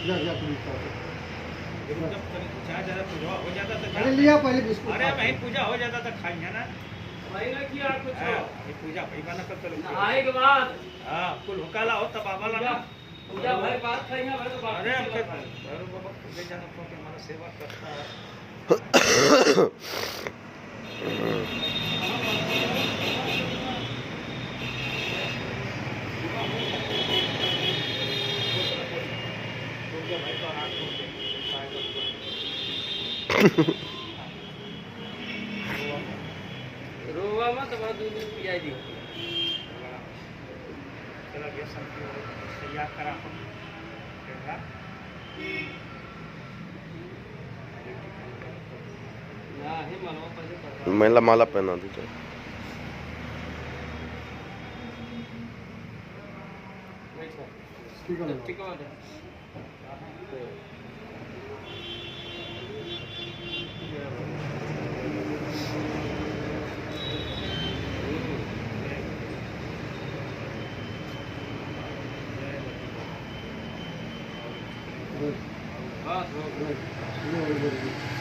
जा जा तुम खाओ। जब चाय ज़्यादा पूजा हो जाता तो अरे लिया पहले बिस्कुट। अरे भाई पूजा हो जाता तो खाएंगे ना भाई ना किया कुछ अभी पूजा भाई बना कर चलो नहाए के बाद हाँ कुल हुकाला हो तब आवाला ना पूजा भाई बात खाएंगे भाई तो बात अरे हम अरे बाबा ले जाना तो कि हमारा सेवा करता है भाई तो हाथ रोवा मत बड़ा दूध पिया दी चला गया सब तैयार करा ना ही मनवा पहले कर महिला माला पहना दी चलो। ठीक है ठीक है बस बस